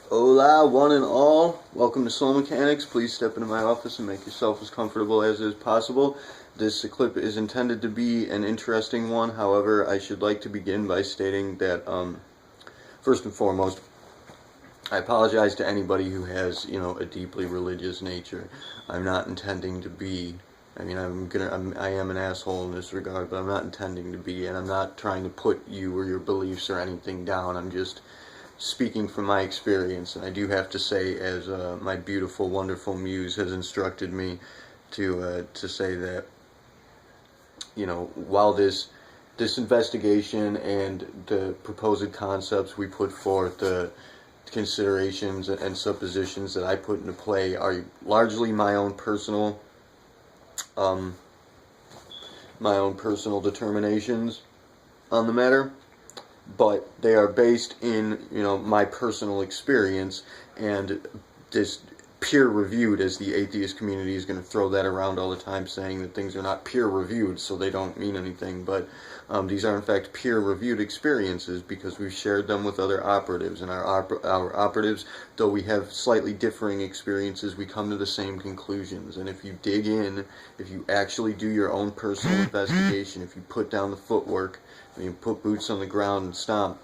Hola, one and all. Welcome to Soul Mechanics. Please step into my office and make yourself as comfortable as is possible. This clip is intended to be an interesting one. However, I should like to begin by stating that, first and foremost, I apologize to anybody who has, a deeply religious nature. I'm not intending to be. I am an asshole in this regard, but I'm not intending to be, and I'm not trying to put you or your beliefs or anything down. I'm just speaking from my experience, and I do have to say, as my beautiful, wonderful muse has instructed me to say that, while this investigation and the proposed concepts we put forth, the considerations and suppositions that I put into play are largely my own personal determinations on the matter, but they are based in, my personal experience, and this peer-reviewed, as the atheist community is going to throw that around all the time, saying that things are not peer-reviewed, so they don't mean anything, but these are in fact peer-reviewed experiences because we've shared them with other operatives, and our operatives, though we have slightly differing experiences, we come to the same conclusions. And if you dig in, if you actually do your own personal investigation, if you put down the footwork, and you put boots on the ground and stomp,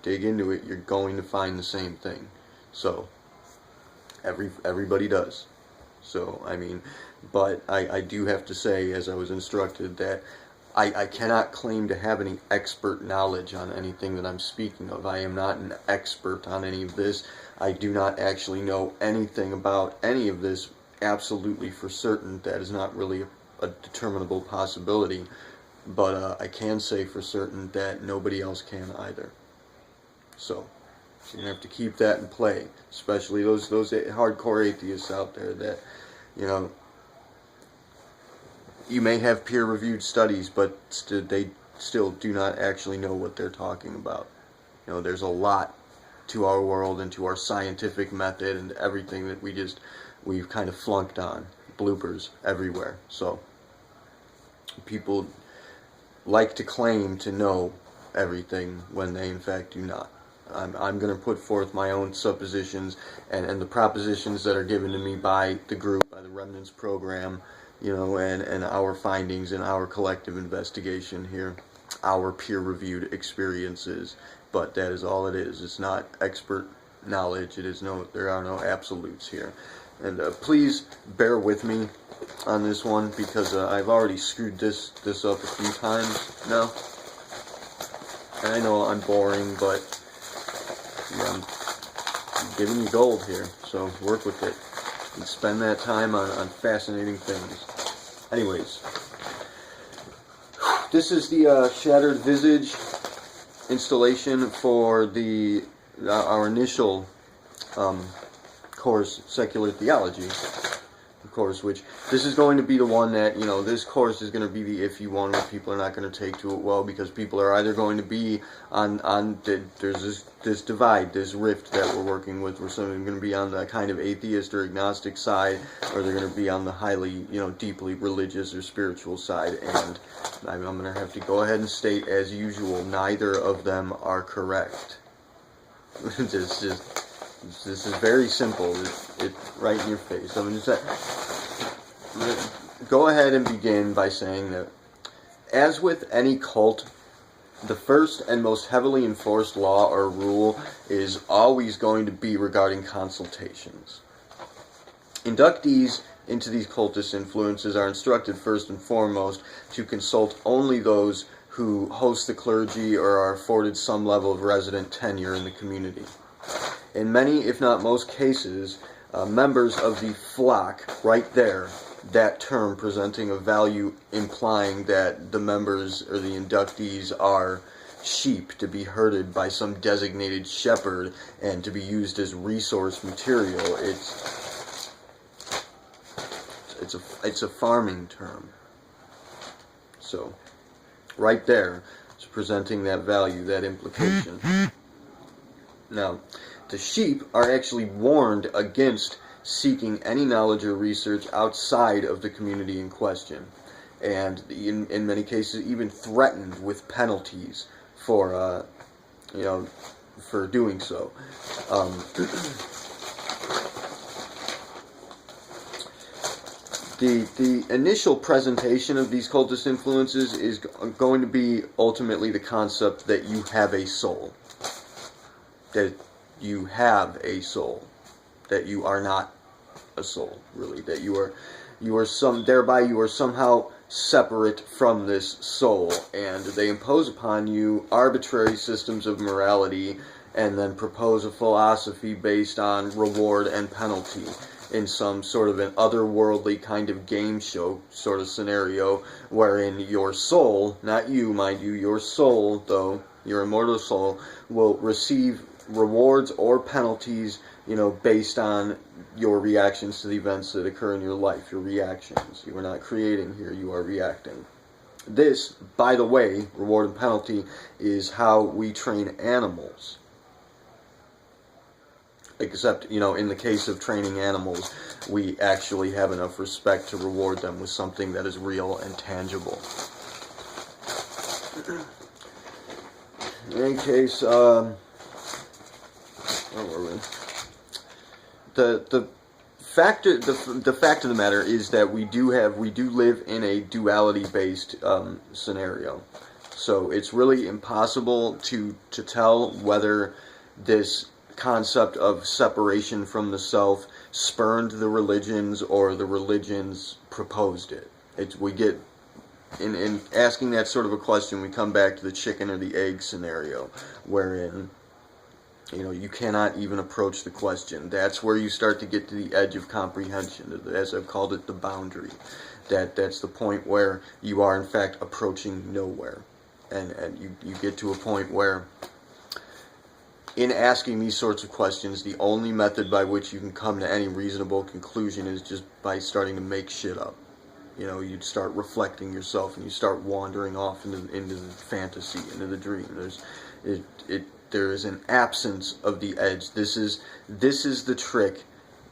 dig into it, you're going to find the same thing. So everybody does. So but I do have to say, as I was instructed, that I cannot claim to have any expert knowledge on anything that I'm speaking of. I am not an expert on any of this. I do not actually know anything about any of this absolutely for certain. That is not really a determinable possibility. But I can say for certain that nobody else can either. So you're going to have to keep that in play, especially those hardcore atheists out there that, you may have peer-reviewed studies, but they still do not actually know what they're talking about. There's a lot to our world and to our scientific method and everything that we've kind of flunked on. Bloopers everywhere. So people like to claim to know everything when they in fact do not. I'm going to put forth my own suppositions and the propositions that are given to me by the group, by the Remnants program, and our findings in our collective investigation here, our peer-reviewed experiences. But that is all it is. It's not expert knowledge. There are no absolutes here. And please bear with me on this one, because I've already screwed this up a few times now. And I know I'm boring, but I'm giving you gold here, so work with it and spend that time on fascinating things. Anyways, this is the Shattered Visage installation for our initial course, Secular Theology, of course, which this is going to be the one that, this course is going to be the iffy one where people are not going to take to it well, because people are either going to be there's this divide, this rift that we're working with, where some are going to be on the kind of atheist or agnostic side, or they're going to be on the highly, deeply religious or spiritual side. And I'm going to have to go ahead and state, as usual, neither of them are correct. This is very simple. It's right in your face. I'm going to go ahead and begin by saying that, as with any cult, the first and most heavily enforced law or rule is always going to be regarding consultations. Inductees into these cultist influences are instructed first and foremost to consult only those who host the clergy or are afforded some level of resident tenure in the community. In many, if not most cases, members of the flock, right there, that term presenting a value implying that the members or the inductees are sheep to be herded by some designated shepherd and to be used as resource material. It's a farming term. So, right there, it's presenting that value, that implication. Now, the sheep are actually warned against seeking any knowledge or research outside of the community in question, and in many cases even threatened with penalties for doing so. The initial presentation of these cultist influences is going to be ultimately the concept that you have a soul. That you have a soul. That you are not a soul, really. That you are thereby you are somehow separate from this soul, and they impose upon you arbitrary systems of morality and then propose a philosophy based on reward and penalty in some sort of an otherworldly kind of game show sort of scenario, wherein your soul, not you, mind you, your soul, though, your immortal soul, will receive rewards or penalties, based on your reactions to the events that occur in your life, your reactions. You are not creating here, you are reacting. This, by the way, reward and penalty, is how we train animals. Except, in the case of training animals, we actually have enough respect to reward them with something that is real and tangible. In any case, where were we? The fact of the matter is that we do live in a duality-based scenario. So it's really impossible to tell whether this concept of separation from the self spurned the religions or the religions proposed it. We get in asking that sort of a question, we come back to the chicken or the egg scenario, wherein you cannot even approach the question. That's where you start to get to the edge of comprehension, as I've called it, the boundary. That's the point where you are in fact approaching nowhere, and you get to a point where, in asking these sorts of questions, the only method by which you can come to any reasonable conclusion is just by starting to make shit up. You'd start reflecting yourself, and you start wandering off into the fantasy, into the dream. There is an absence of the edge. This is the trick.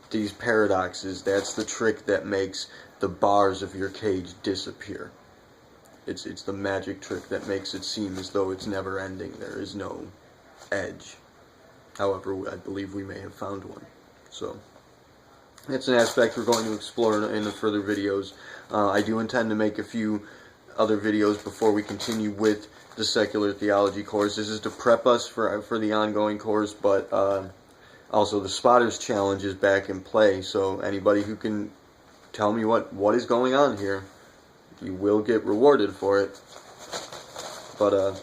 These paradoxes. That's the trick that makes the bars of your cage disappear. It's the magic trick that makes it seem as though it's never ending. There is no edge. However, I believe we may have found one. So, that's an aspect we're going to explore in the further videos. I do intend to make a few other videos before we continue with the secular theology course. This is to prep us for the ongoing course, but also the Spotters Challenge is back in play, so anybody who can tell me what is going on here, you will get rewarded for it. But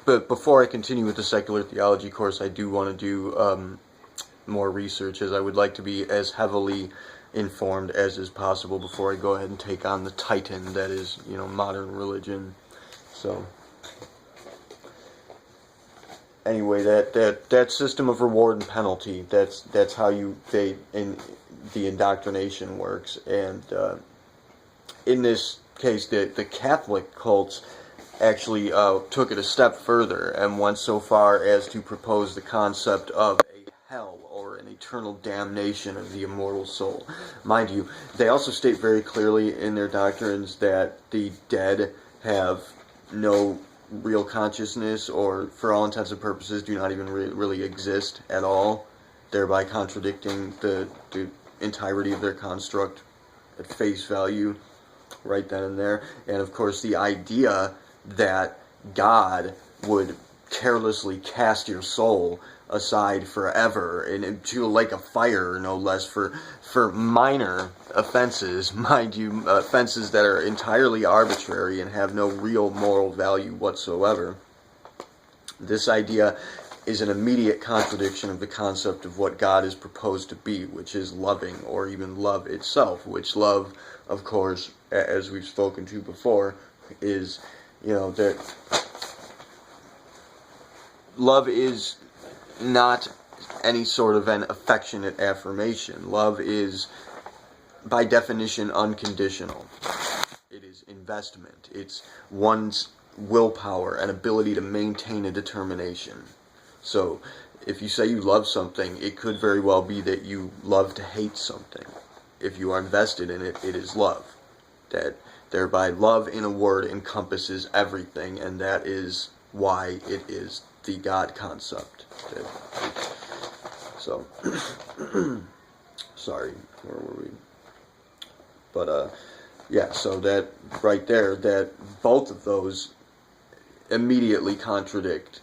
But before I continue with the secular theology course, I do want to do more research, as I would like to be as heavily informed as is possible before I go ahead and take on the titan that is, modern religion. So, anyway, that system of reward and penalty, that's how the indoctrination works. And in this case, the Catholic cults actually took it a step further and went so far as to propose the concept of a hell, or an eternal damnation of the immortal soul. Mind you, they also state very clearly in their doctrines that the dead have no real consciousness, or for all intents and purposes do not even really exist at all, thereby contradicting the entirety of their construct at face value right then and there. And of course the idea that God would carelessly cast your soul aside forever into a lake of fire, no less, for minor offenses, mind you, offenses that are entirely arbitrary and have no real moral value whatsoever. This idea is an immediate contradiction of the concept of what God is proposed to be, which is loving, or even love itself, which love, of course, as we've spoken to before, is, that love is not any sort of an affectionate affirmation. Love is, by definition, unconditional. It is investment. It's one's willpower and ability to maintain a determination. So, if you say you love something, it could very well be that you love to hate something. If you are invested in it, it is love. That Thereby, love in a word encompasses everything, and that is why it is the God concept. So, sorry, where were we? But, yeah, so that right there, that both of those immediately contradict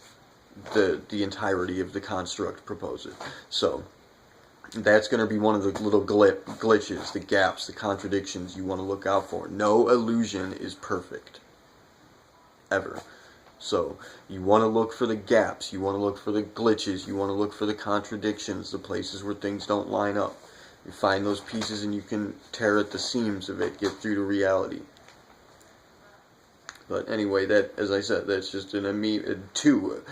the entirety of the construct proposed. So, that's going to be one of the little glitches, the gaps, the contradictions you want to look out for. No illusion is perfect. Ever. So, you want to look for the gaps, you want to look for the glitches, you want to look for the contradictions, the places where things don't line up. You find those pieces and you can tear at the seams of it, get through to reality. But anyway, that, as I said, that's just two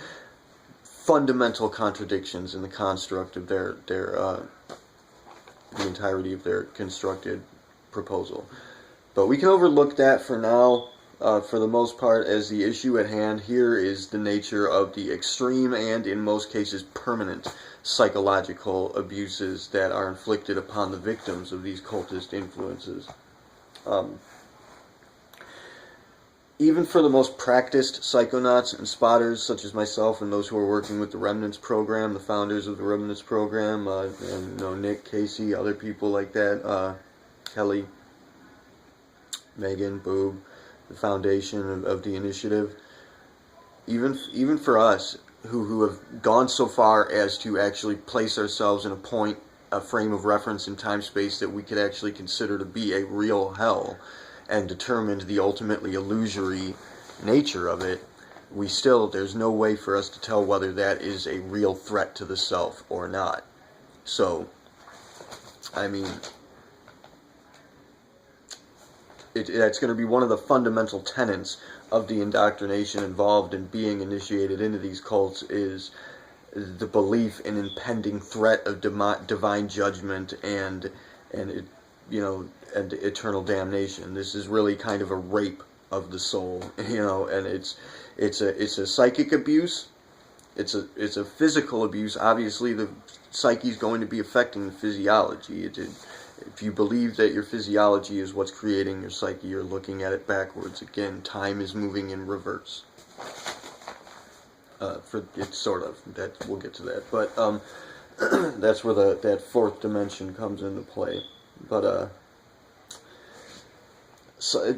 fundamental contradictions in the construct of the entirety of their constructed proposal. But we can overlook that for now. For the most part, as the issue at hand here is the nature of the extreme and, in most cases, permanent psychological abuses that are inflicted upon the victims of these cultist influences. Even for the most practiced psychonauts and spotters, such as myself and those who are working with the Remnants program, the founders of the Remnants program, and, Nick, Casey, other people like that, Kelly, Megan, Boob, the foundation of the initiative, even for us who have gone so far as to actually place ourselves in a frame of reference in time space that we could actually consider to be a real hell, and determined the ultimately illusory nature of it, there's no way for us to tell whether that is a real threat to the self or not. So, I mean, that's going to be one of the fundamental tenets of the indoctrination involved in being initiated into these cults, is the belief in impending threat of divine judgment and eternal damnation. This is really kind of a rape of the soul, and it's a psychic abuse. It's a physical abuse. Obviously, the psyche is going to be affecting the physiology. If you believe that your physiology is what's creating your psyche, you're looking at it backwards. Again, time is moving in reverse. It's sort of that. We'll get to that, but that's where that fourth dimension comes into play. But so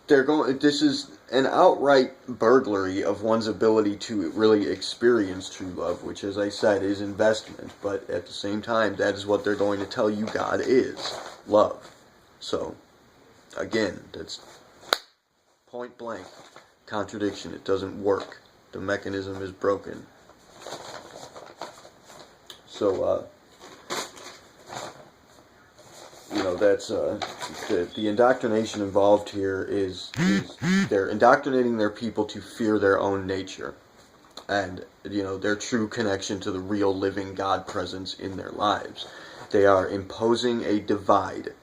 this is an outright burglary of one's ability to really experience true love, which, as I said, is investment. But at the same time, that is what they're going to tell you God is, love. So, again, that's point blank contradiction. It doesn't work. The mechanism is broken. So, that's the indoctrination involved here is they're indoctrinating their people to fear their own nature, and their true connection to the real living God presence in their lives. They are imposing a divide,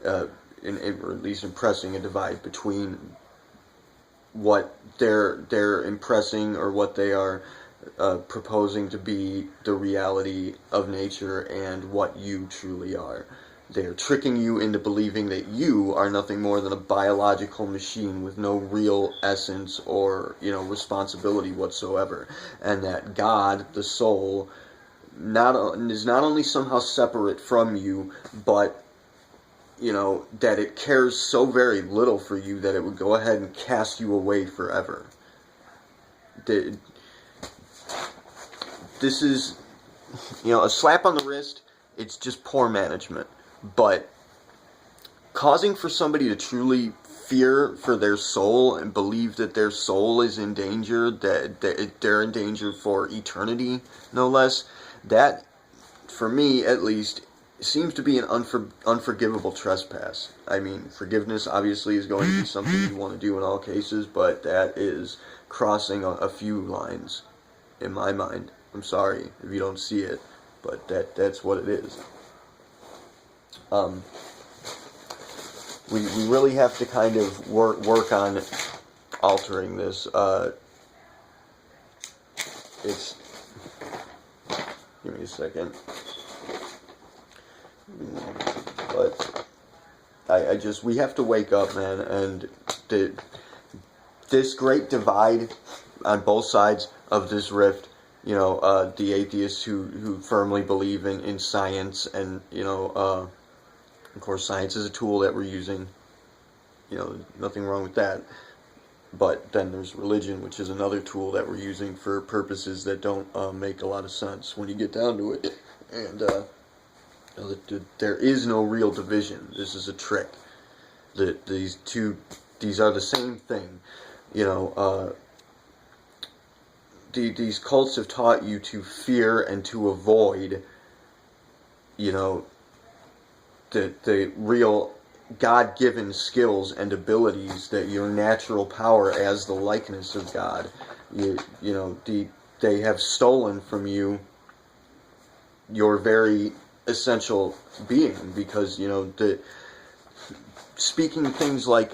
or at least impressing a divide between what they're impressing, or what they are proposing to be the reality of nature, and what you truly are. They are tricking you into believing that you are nothing more than a biological machine with no real essence or, responsibility whatsoever. And that God, the soul, is not only somehow separate from you, but, that it cares so very little for you that it would go ahead and cast you away forever. This is, a slap on the wrist. It's just poor management. But causing for somebody to truly fear for their soul and believe that their soul is in danger, that they're in danger for eternity, no less, that, for me at least, seems to be an unforgivable trespass. I mean, forgiveness obviously is going to be something you want to do in all cases, but that is crossing a few lines, in my mind. I'm sorry if you don't see it, but that's what it is. We really have to kind of work on altering this. Give me a second. But we have to wake up, man, and this great divide on both sides of this rift, the atheists who firmly believe in science, and, of course, science is a tool that we're using, nothing wrong with that. But then there's religion, which is another tool that we're using for purposes that don't make a lot of sense when you get down to it. And there is no real division. This is a trick. These are the same thing. These cults have taught you to fear and to avoid, the real God-given skills and abilities, that your natural power as the likeness of God. They have stolen from you your very essential being, because speaking things like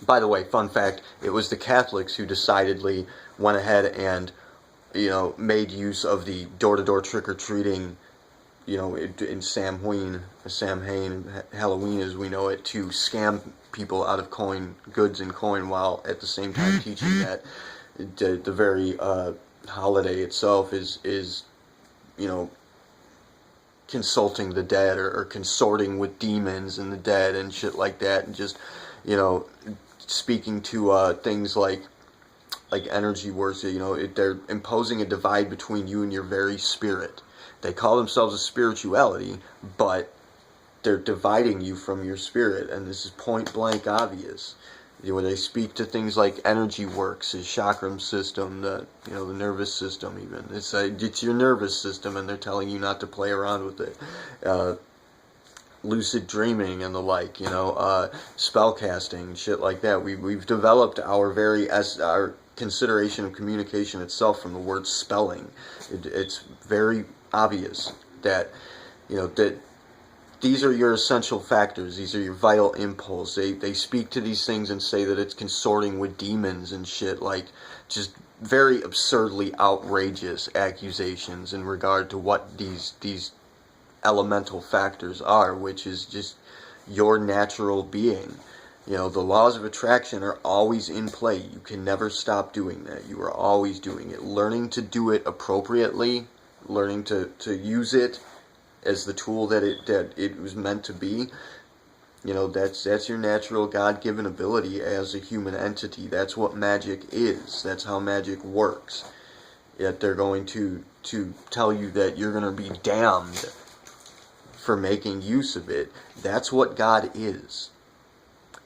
by the way, fun fact, it was the Catholics who decidedly went ahead and made use of the door-to-door trick-or-treating, in Samhain, Halloween as we know it, to scam people out of goods and coin, while at the same time teaching that the very holiday itself is consulting the dead, or consorting with demons and the dead and shit like that, and just speaking to things like energy works. They're imposing a divide between you and your very spirit. They call themselves a spirituality, but they're dividing you from your spirit, and this is point blank obvious. When they speak to things like energy works, his chakram system, the nervous system, even it's your nervous system, and they're telling you not to play around with it. Lucid dreaming and the like, spell casting, shit like that. We've developed our consideration of communication itself from the word spelling. It's very obvious that that these are your essential factors. These are your vital impulse. They speak to these things and say that it's consorting with demons and shit, like just very absurdly outrageous accusations in regard to what these elemental factors are, which is just your natural being. The laws of attraction are always in play. You can never stop doing that. You are always doing it. Learning to do it appropriately, learning to use it as the tool that it was meant to be, that's your natural God-given ability as a human entity. That's what magic is. That's how magic works. Yet they're going to tell you that you're going to be damned for making use of it. That's what God is.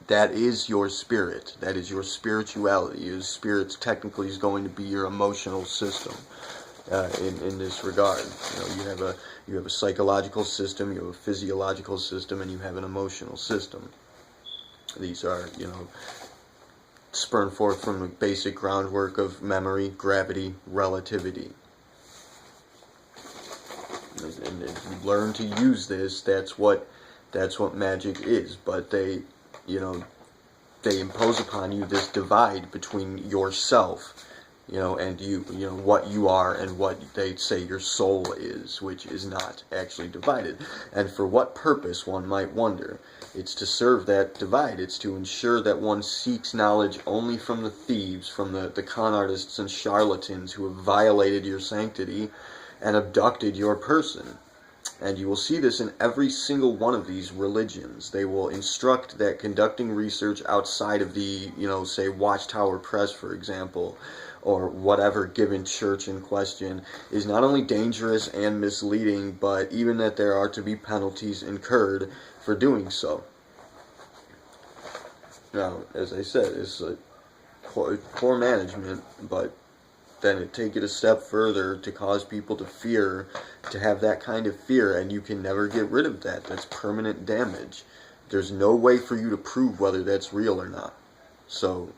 That is your spirit. That is your spirituality. Your spirit technically is going to be your emotional system. In this regard, you have a psychological system, you have a physiological system, and you have an emotional system. These are, spurn forth from the basic groundwork of memory, gravity, relativity. And if you learn to use this, that's what magic is. But they impose upon you this divide between yourself, and what you are and what they say your soul is, which is not actually divided. And for what purpose, one might wonder. It's to serve that divide. It's to ensure that one seeks knowledge only from the thieves, from the con artists and charlatans who have violated your sanctity and abducted your person. And you will see this in every single one of these religions. They will instruct that conducting research outside of the, say, Watchtower Press, for example, or whatever given church in question, is not only dangerous and misleading, but even that there are to be penalties incurred for doing so. Now, as I said, it's poor management, but then take it a step further to cause people to fear, to have that kind of fear, and you can never get rid of that. That's permanent damage. There's no way for you to prove whether that's real or not. So,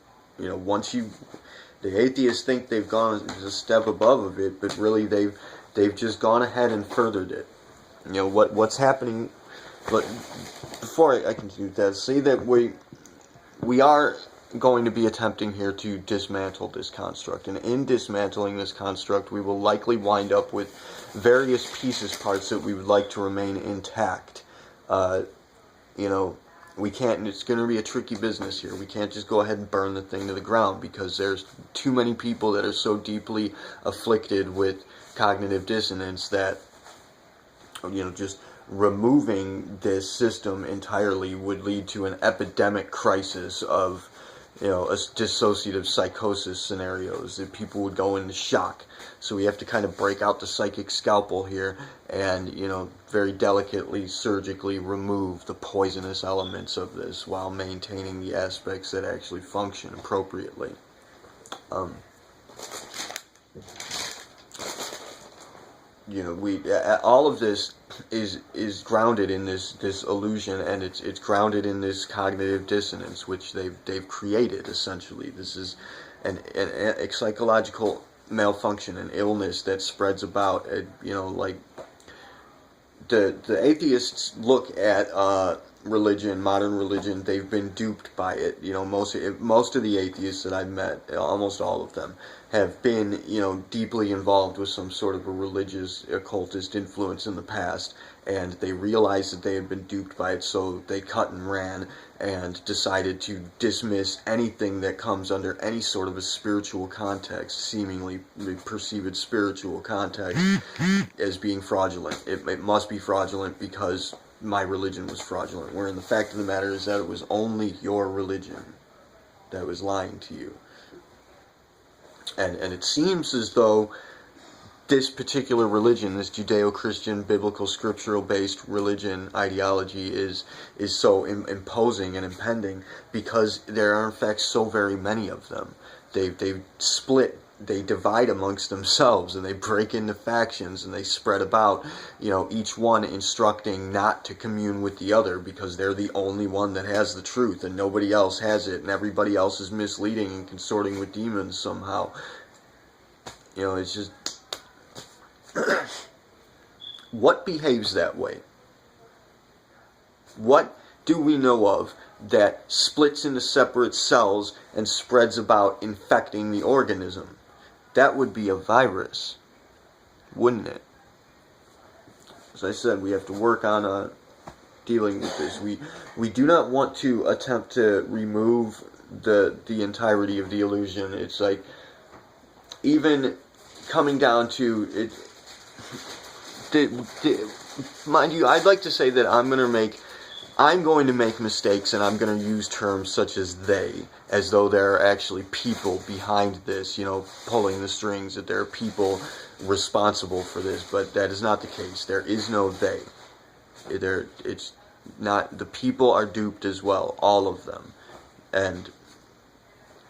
the atheists think they've gone a step above of it, but really they've just gone ahead and furthered it. What's happening. But before I continue that, say that we are going to be attempting here to dismantle this construct, and in dismantling this construct, we will likely wind up with various parts that we would like to remain intact. you know, we can't, it's going to be a tricky business here. We can't just go ahead and burn the thing to the ground, because there's too many people that are so deeply afflicted with cognitive dissonance that, you know, just removing this system entirely would lead to an epidemic crisis of, you know, a dissociative psychosis scenarios, that people would go into shock. So we have to kind of break out the psychic scalpel here and, you know, very delicately, surgically remove the poisonous elements of this while maintaining the aspects that actually function appropriately. You know, all of this is grounded in this illusion, and it's grounded in this cognitive dissonance which they've created. Essentially, this is a psychological malfunction, an illness that spreads about. You know, like the atheists look at religion, modern religion. They've been duped by it. You know, most of the atheists that I've met, almost all of them, have been, you know, deeply involved with some sort of a religious occultist influence in the past, and they realized that they had been duped by it, so they cut and ran and decided to dismiss anything that comes under any sort of a spiritual context, seemingly perceived spiritual context, as being fraudulent. It must be fraudulent because my religion was fraudulent, wherein the fact of the matter is that it was only your religion that was lying to you. And it seems as though this particular religion, this Judeo-Christian, biblical, scriptural-based religion ideology is so imposing and impending because there are in fact so very many of them. They've split, they divide amongst themselves, and they break into factions, and they spread about, you know, each one instructing not to commune with the other because they're the only one that has the truth and nobody else has it, and everybody else is misleading and consorting with demons somehow. You know, it's just what behaves that way? What do we know of that splits into separate cells and spreads about, infecting the organism? That would be a virus, wouldn't it? As I said, we have to work on dealing with this. We do not want to attempt to remove the entirety of the illusion. It's like, even coming down to it, mind you, I'd like to say that I'm going to make mistakes, and I'm going to use terms such as they, as though there are actually people behind this, you know, pulling the strings, that there are people responsible for this, but that is not the case. There is no they. It's not, the people are duped as well, all of them. And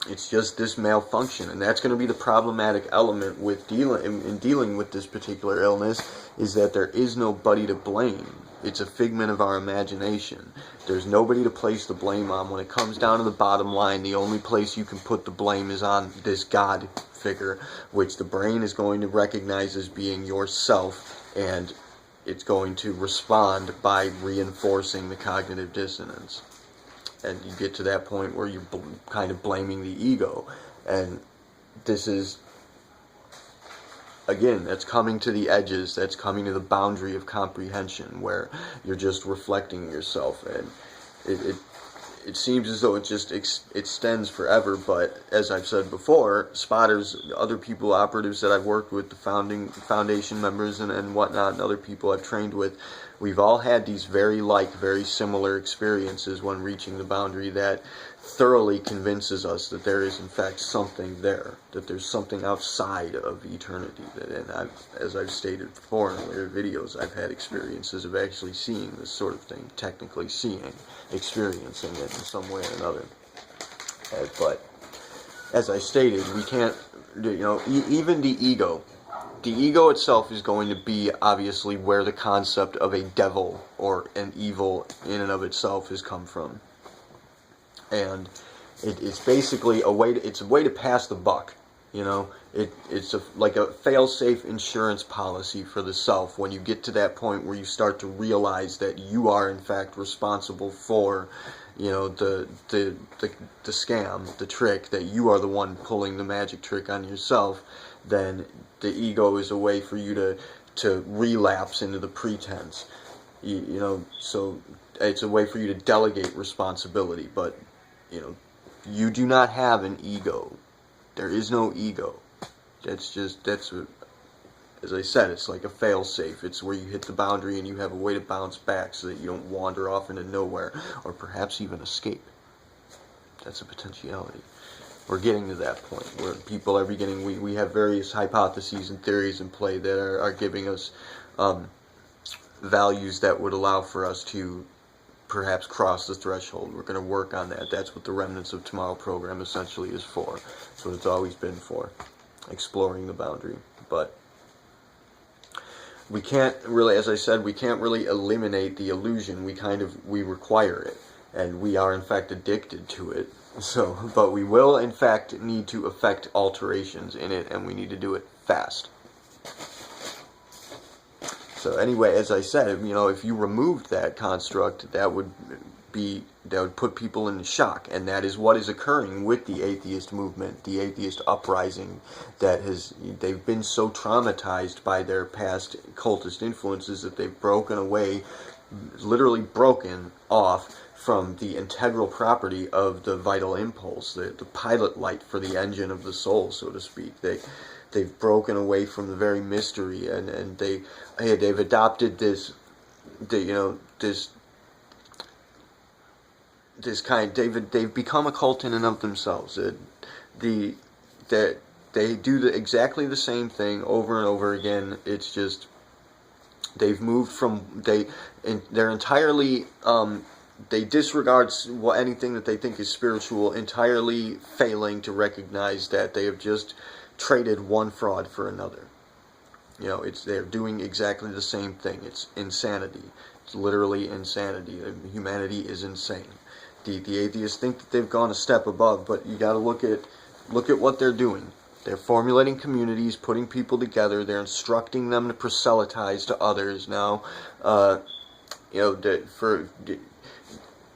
it's just this malfunction, and that's going to be the problematic element with dealing with this particular illness, is that there is nobody to blame. It's a figment of our imagination. There's nobody to place the blame on. When it comes down to the bottom line, the only place you can put the blame is on this God figure, which the brain is going to recognize as being yourself, and it's going to respond by reinforcing the cognitive dissonance. And you get to that point where you're kind of blaming the ego. And this is, again, that's coming to the edges, that's coming to the boundary of comprehension, where you're just reflecting yourself. And it seems as though it just extends forever, but as I've said before, spotters, other people, operatives that I've worked with, the foundation members and whatnot, and other people I've trained with, we've all had these very similar experiences when reaching the boundary that thoroughly convinces us that there is in fact something there, that there's something outside of eternity. And as I've stated before in earlier videos, I've had experiences of actually seeing this sort of thing, technically seeing, experiencing it in some way or another. But as I stated, we can't, you know, even the ego itself is going to be obviously where the concept of a devil or an evil in and of itself has come from. And it's basically a way to pass the buck, you know. It's like a fail-safe insurance policy for the self when you get to that point where you start to realize that you are in fact responsible for, you know, the scam, the trick, that you are the one pulling the magic trick on yourself. Then the ego is a way for you to relapse into the pretense. You know, so it's a way for you to delegate responsibility. But, you know, you do not have an ego. There is no ego. As I said, it's like a fail-safe. It's where you hit the boundary and you have a way to bounce back so that you don't wander off into nowhere, or perhaps even escape. That's a potentiality. We're getting to that point where people are beginning, we have various hypotheses and theories in play that are giving us values that would allow for us to perhaps cross the threshold. We're going to work on that. That's what the Remnants of Tomorrow program essentially is for. That's what it's always been for, exploring the boundary. But we can't really, as I said, we can't really eliminate the illusion. We require it, and we are in fact addicted to it. So, but we will in fact need to effect alterations in it, and we need to do it fast. So anyway, as I said, you know, if you removed that construct, that would put people in shock, and that is what is occurring with the atheist movement, the atheist uprising. They've been so traumatized by their past cultist influences that they've broken away, literally broken off from the integral property of the vital impulse, the pilot light for the engine of the soul, so to speak. They've broken away from the very mystery, and they've adopted they've become a cult in and of themselves. They do exactly the same thing over and over again. It's just they've moved from they're entirely they disregard anything that they think is spiritual, entirely failing to recognize that they have just traded one fraud for another. You know, they're doing exactly the same thing. It's insanity. It's literally insanity. Humanity is insane. The atheists think that they've gone a step above, but you got to look at what they're doing. They're formulating communities, putting people together. They're instructing them to proselytize to others now.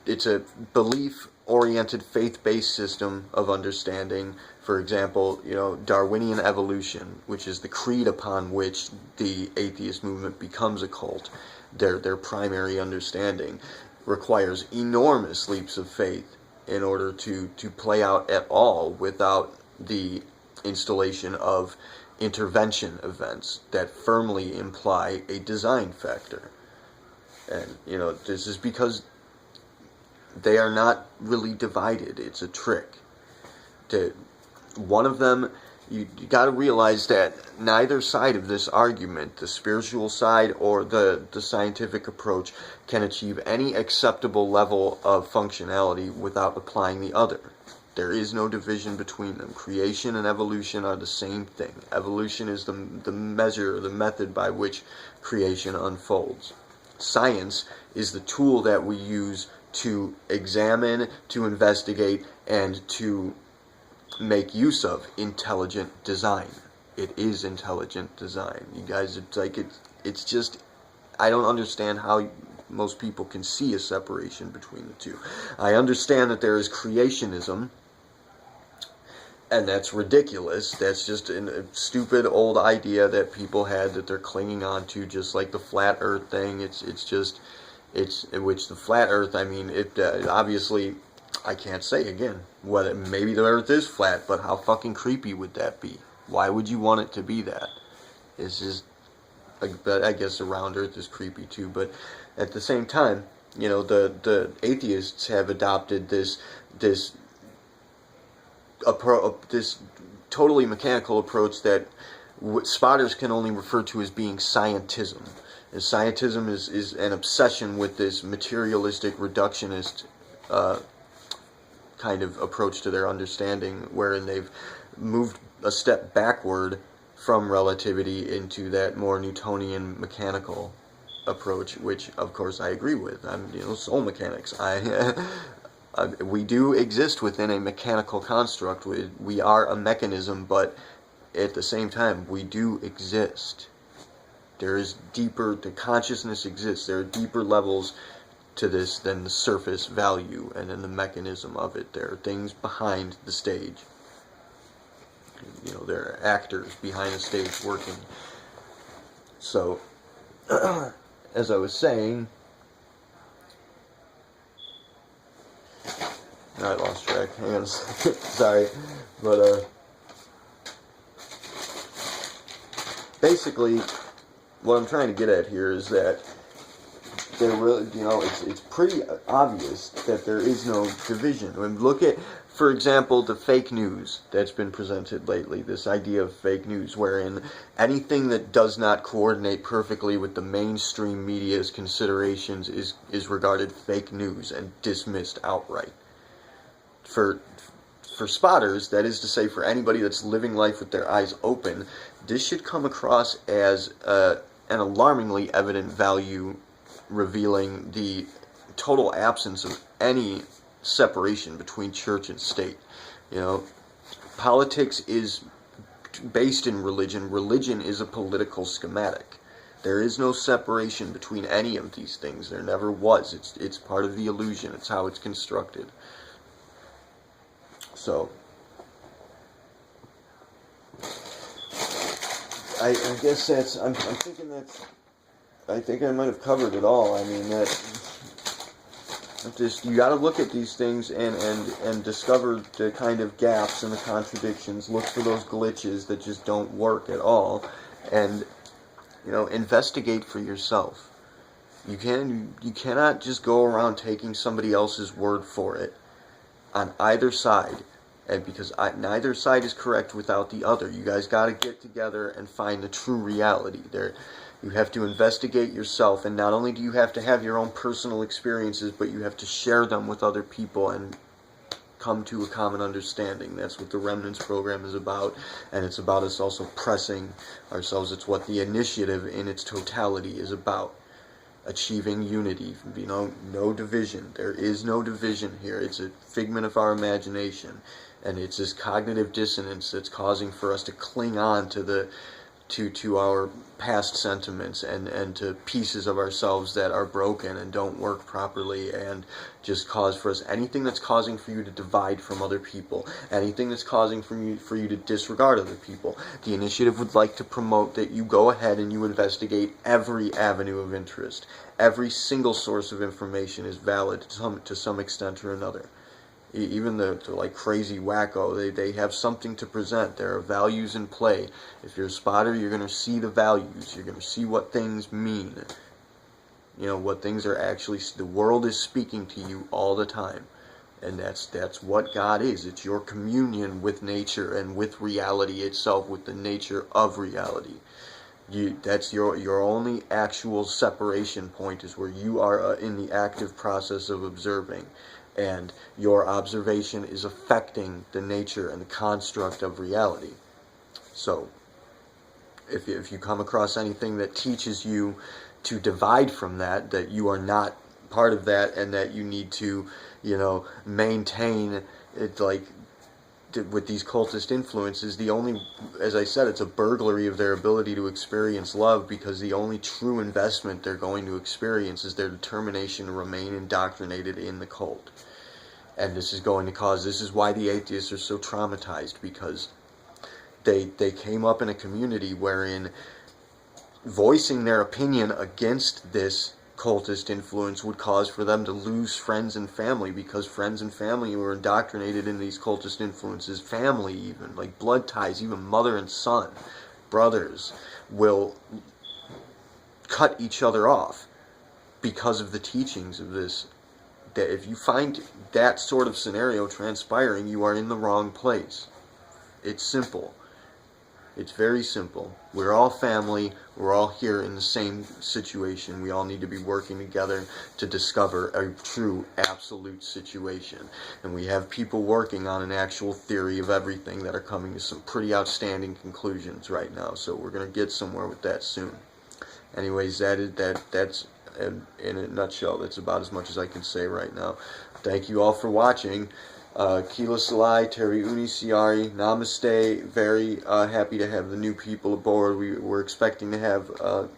It's a belief-oriented, faith-based system of understanding. For example, you know, Darwinian evolution, which is the creed upon which the atheist movement becomes a cult, their primary understanding, requires enormous leaps of faith in order to play out at all without the installation of intervention events that firmly imply a design factor. And, you know, this is because they are not really divided. It's a trick. One of them, you got to realize that neither side of this argument, the spiritual side or the scientific approach, can achieve any acceptable level of functionality without applying the other. There is no division between them. Creation and evolution are the same thing. Evolution is the measure, the method by which creation unfolds. Science is the tool that we use to examine, to investigate, and to make use of intelligent design. It is intelligent design. You guys, it's just, I don't understand how most people can see a separation between the two. I understand that there is creationism, and that's ridiculous. That's just a stupid old idea that people had that they're clinging on to, just like the flat earth thing. It's which the flat earth, I mean, obviously, I can't say again whether maybe the earth is flat, but how fucking creepy would that be? Why would you want it to be that? It's just, I guess the round earth is creepy too, but at the same time, you know, the atheists have adopted this totally mechanical approach that spotters can only refer to as being scientism. And scientism is an obsession with this materialistic, reductionist kind of approach to their understanding, wherein they've moved a step backward from relativity into that more Newtonian mechanical approach, which of course I agree with. I'm, soul mechanics. We do exist within a mechanical construct. We are a mechanism, but at the same time, we do exist. There is deeper, the consciousness exists. There are deeper levels to this than the surface value and then the mechanism of it. There are things behind the stage. There are actors behind the stage working. So, as I was saying, sec. Hang on a second. Sorry. But, basically, what I'm trying to get at here is that there really, it's pretty obvious that there is no division. When look at, for example, the fake news that's been presented lately, this idea of fake news, wherein anything that does not coordinate perfectly with the mainstream media's considerations is regarded fake news and dismissed outright. For spotters, that is to say for anybody that's living life with their eyes open, this should come across as an alarmingly evident value, revealing the total absence of any separation between church and state. Politics is based in religion. Religion is a political schematic. There is no separation between any of these things. There never was. It's part of the illusion. It's how it's constructed. So, I guess I'm thinking I think I might have covered it all. I mean, you got to look at these things and discover the kind of gaps and the contradictions. Look for those glitches that just don't work at all, and investigate for yourself. You cannot just go around taking somebody else's word for it on either side, and because neither side is correct without the other. You guys got to get together and find the true reality. You have to investigate yourself, and not only do you have to have your own personal experiences, but you have to share them with other people and come to a common understanding. That's what the Remnants program is about, and it's about us also pressing ourselves. It's what the initiative in its totality is about. Achieving unity, no division. There is no division here. It's a figment of our imagination, and it's this cognitive dissonance that's causing for us to cling on to our past sentiments and to pieces of ourselves that are broken and don't work properly, and just cause for us anything that's causing for you to divide from other people, anything that's causing for you to disregard other people. The initiative would like to promote that you go ahead and you investigate every avenue of interest. Every single source of information is valid to some extent or another. Even the crazy wacko, they have something to present. There are values in play. If you're a spotter, you're going to see the values. You're going to see what things mean. What things are actually, the world is speaking to you all the time. And that's what God is. It's your communion with nature and with reality itself, with the nature of reality. That's your only actual separation point, is where you are in the active process of observing. And your observation is affecting the nature and the construct of reality. So, if you come across anything that teaches you to divide from that you are not part of that, and that you need to, maintain it, with these cultist influences, as I said, it's a burglary of their ability to experience love, because the only true investment they're going to experience is their determination to remain indoctrinated in the cult. And this is why the atheists are so traumatized, because they came up in a community wherein voicing their opinion against this cultist influence would cause for them to lose friends and family, because friends and family who are indoctrinated in these cultist influences, family even, like blood ties, even mother and son, brothers, will cut each other off because of the teachings of this. That if you find that sort of scenario transpiring, you are in the wrong place. It's simple. It's very simple. We're all family. We're all here in the same situation. We all need to be working together to discover a true, absolute situation. And we have people working on an actual theory of everything that are coming to some pretty outstanding conclusions right now. So we're going to get somewhere with that soon. Anyways, that's in a nutshell. That's about as much as I can say right now. Thank you all for watching. Kila Salai, Terry Uni Siari, Namaste. Very happy to have the new people aboard. We're expecting to have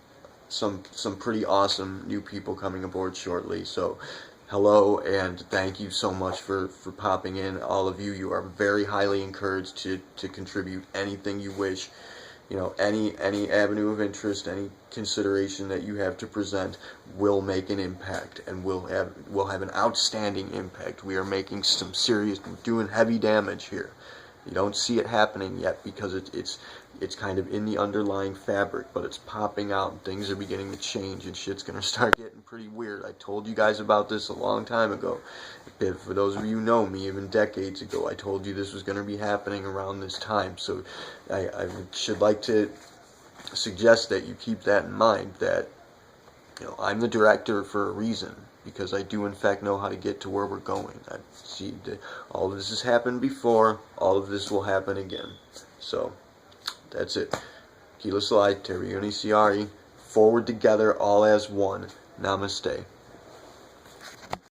some pretty awesome new people coming aboard shortly. So hello, and thank you so much for popping in. All of you are very highly encouraged to contribute anything you wish. you know, any avenue of interest, any consideration that you have to present will make an impact, and will have an outstanding impact. We are making some serious, doing heavy damage here. You don't see it happening yet because it's kind of in the underlying fabric, but it's popping out and things are beginning to change and shit's gonna start getting pretty weird. I told you guys about this a long time ago. For those of you who know me, even decades ago, I told you this was gonna be happening around this time. So I should like to suggest that you keep that in mind, that, you know, I'm the director for a reason, because I do in fact know how to get to where we're going. I see that all of this has happened before, all of this will happen again. So that's it. Kila Salai, Terry Uni Siari, forward together, all as one. Namaste.